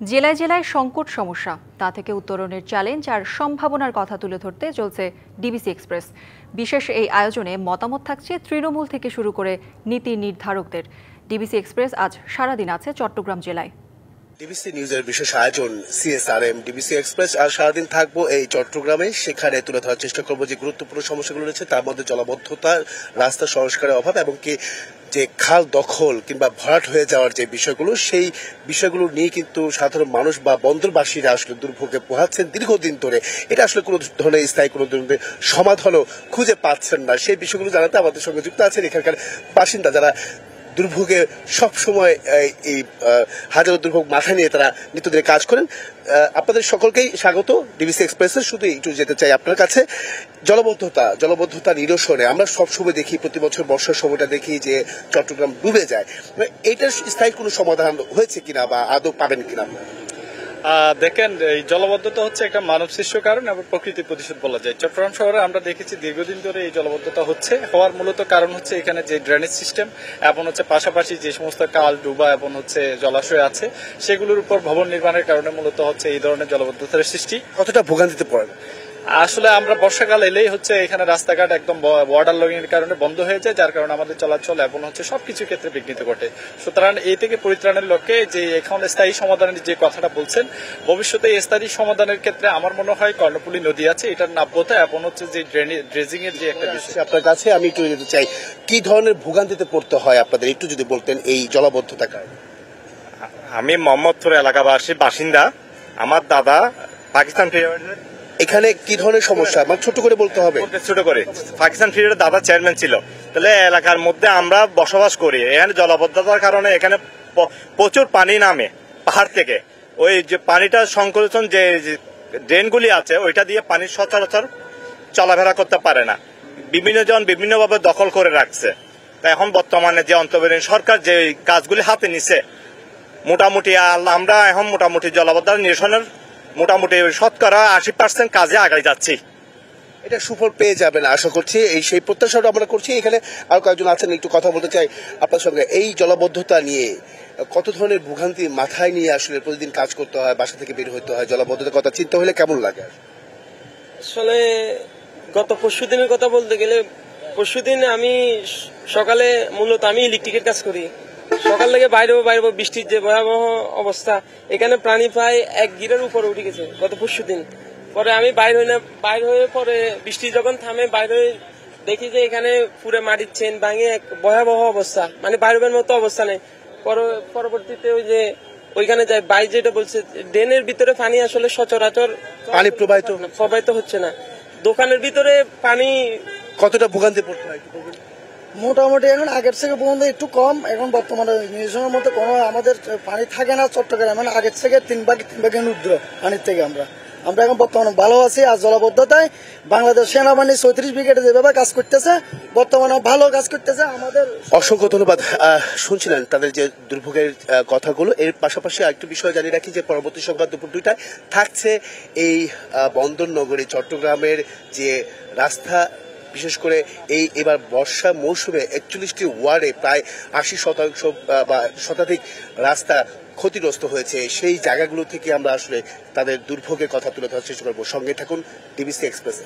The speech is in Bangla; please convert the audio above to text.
জেলায় জেলায় সংকট সমস্যা, তা থেকে উত্তরণের চ্যালেঞ্জ আর সম্ভাবনার কথা তুলে ধরতে চলছে ডিবিসি এক্সপ্রেস। বিশেষ এই আয়োজনে মতামত থাকছে তৃণমূল থেকে শুরু করে নীতি নির্ধারকদের। ডিবিসি এক্সপ্রেস আজ সারাদিন আছে চট্টগ্রাম জেলায়। ডিবিসি নিউজের বিশেষ আয়োজন সিএসআরএম ডিবিসি এক্সপ্রেস আর সারাদিন থাকবো এই চট্টগ্রামে। সেখানে তুলে ধরার চেষ্টা করবো যে গুরুত্বপূর্ণ সমস্যাগুলো রয়েছে, তার মধ্যে জলাবদ্ধতা, রাস্তা সংস্কারের অভাব এবং কি যে খাল দখল কিংবা ভরাট হয়ে যাওয়ার যে বিষয়গুলো, সেই বিষয়গুলো নিয়ে কিন্তু সাধারণ মানুষ বা বন্দরবাসীরা আসলে দুর্ভোগে পোহাচ্ছেন দীর্ঘদিন ধরে। এটা আসলে কোনো ধরনের স্থায়ী কোনো ধরনের সমাধানও খুঁজে পাচ্ছেন না। সেই বিষয়গুলো জানাতে আমাদের সঙ্গে যুক্ত আছেন এখানকার বাসিন্দা, যারা দুর্ভোগে সবসময় এই হাজারো দুর্ভোগ মাথায় নিয়ে তারা নিত্যদিনে কাজ করেন। আপনাদের সকলকেই স্বাগত ডিবিসি এক্সপ্রেসের। শুধু একটু যেতে চাই আপনার কাছে, জলবদ্ধতা নিরসনে আমরা সবসময় দেখি, প্রতি বছর বর্ষার সময়টা দেখি যে চট্টগ্রাম ডুবে যায়। এইটার স্থায়ী কোনো সমাধান হয়েছে কিনা বা আদৌ পাবেন কিনা? দেখেন, এই জলবদ্ধতা হচ্ছে একটা মানব সৃষ্ট কারণ এবং প্রকৃতির প্রতিশোধ বলা যায়। চট্টগ্রাম শহরে আমরা দেখেছি দীর্ঘদিন ধরে এই জলবদ্ধতা হওয়ার মূলত কারণ হচ্ছে এখানে যে ড্রেনেজ সিস্টেম এবং হচ্ছে পাশাপাশি যে সমস্ত কাল, ডুবা এবং হচ্ছে জলাশয় আছে, সেগুলোর উপর ভবন নির্মাণের কারণে মূলত হচ্ছে এই ধরনের জলবদ্ধতার সৃষ্টি। কতটা ভোগান্তিতে পড়ে? আসলে আমরা বর্ষাকাল এলেই হচ্ছে এখানে রাস্তাঘাট একদম ওয়াটার লগিং এর কারণে বন্ধ হয়ে যায়, যার কারণে আমাদের চলাচল এবং হচ্ছে সবকিছু ক্ষেত্রে বিঘ্নিত ঘটে। সুতরাং এই থেকে পরিত্রাণের লক্ষ্যে যে এখন স্থায়ী সমাধানের যে কথাটা বলছেন, ভবিষ্যতে স্থায়ী সমাধানের ক্ষেত্রে আমার মনে হয় কর্ণফুলী নদী আছে, এটার নাব্যতা এবং হচ্ছে যে ড্রেজিং এর যে একটা বিষয়। আপনার কাছে আমি একটু যেতে চাই, কি ধরনের ভোগান্তিতে পড়তে হয় আপনাদের, একটু যদি বলতেন এই জলবদ্ধতার কারণে। আমি মোহাম্মদপুর এলাকাবাসীর বাসিন্দা। আমার দাদা পাকিস্তান এখানে কি ধরনের সমস্যা, মানে ছোট করে বলতে হবে। ছোট করে পাকিস্তান ফিরিয়ডের দাদা চেয়ারম্যান ছিল, তাহলে এলাকার মধ্যে আমরা বসবাস করি। এখানে জলাবদ্ধতার কারণে এখানে প্রচুর পানি নামে পাহাড় থেকে। ওই যে পানিটা সংকোচন যে ড্রেনগুলি আছে, ওইটা দিয়ে পানি সচরাচর চলাফেরা করতে পারে না। বিভিন্ন জন বিভিন্নভাবে দখল করে রাখছে। তা এখন বর্তমানে যে অন্তর্বর্তী সরকার যে কাজগুলি হাতে নিছে, মোটামুটি আমরা এখন মোটামুটি জলাবদ্ধতা নিরসনের মোটামুটি 80% কাজে আগাই যাচ্ছি। এটা সুফল পেয়ে যাবেন আশা করছি, সেই প্রত্যাশাটা আমরা করছি। এখানে আরো কয়েকজন আছেন, একটু কথা বলতে চাই আপনার সঙ্গে। এই জলাবদ্ধতা নিয়ে কত ধরনের ভোগান্তি মাথায় নিয়ে আসলে প্রতিদিন কাজ করতে হয়, বাসা থেকে বের হতে হয়, জলাবদ্ধতার কথা চিন্তা হলে কেমন লাগে? আসলে গত পরশুদিনের কথা বলতে গেলে, পরশুদিন আমি সকালে মূলত আমি ইলেকট্রিকের কাজ করি। সকাল থেকে বাইরে বৃষ্টির যে ভয়াবহ অবস্থা, এখানে প্রাণী প্রায় 1 গিরের উপরে উঠে গেছে গত পরশুদিন। পরে আমি বাইর হয়ে পরে বৃষ্টি যখন থামে বাইরে দেখি যে এখানে পুরো মাটির চেন ভাঙে এক ভয়াবহ অবস্থা, মানে বাইরের মতো অবস্থা নেই। পরবর্তীতে ওই যে ওইখানে যায় বাইরে, যেটা বলছে ড্রেনের ভিতরে পানি আসলে সচরাচর পানি প্রবাহিত হচ্ছে না। দোকানের ভিতরে পানি কতটা ভোগান্তি পড়তে হয়? মোটামুটি এখন আগের থেকে পর্যন্ত একটু কম। এখন বর্তমানে নিরসনের মধ্যে কোনো আমাদের পানি থাকে না চট্টগ্রামে, মানে আগের থেকে 3 ভাগের ঊর্ধ্ব পানির থেকে আমরা এখন বর্তমানে ভালো আছি। আর জলাবদ্ধতায় বাংলাদেশ সেনাবাহিনী 34 ব্রিগেডে যেভাবে কাজ করতেছে, বর্তমানে ভালো কাজ করতেছে আমাদের। অসংখ্য ধন্যবাদ। শুনছিলেন তাদের যে দুর্ভোগের কথাগুলো। এর পাশাপাশি আরেকটু বিষয় জানিয়ে রাখি যে পরবর্তী সংবাদ দুপুর 2টায় থাকছে এই বন্দর নগরী চট্টগ্রামের যে রাস্তা, বিশেষ করে এবার বর্ষা মৌসুমে 41টি ওয়ার্ডে প্রায় 80% বা শতাধিক রাস্তা ক্ষতিগ্রস্ত হয়েছে। সেই জায়গাগুলো থেকে আমরা আসলে তাদের দুর্ভোগের কথা তুলে ধরার চেষ্টা করবো। সঙ্গে থাকুন ডিবিসি এক্সপ্রেসে।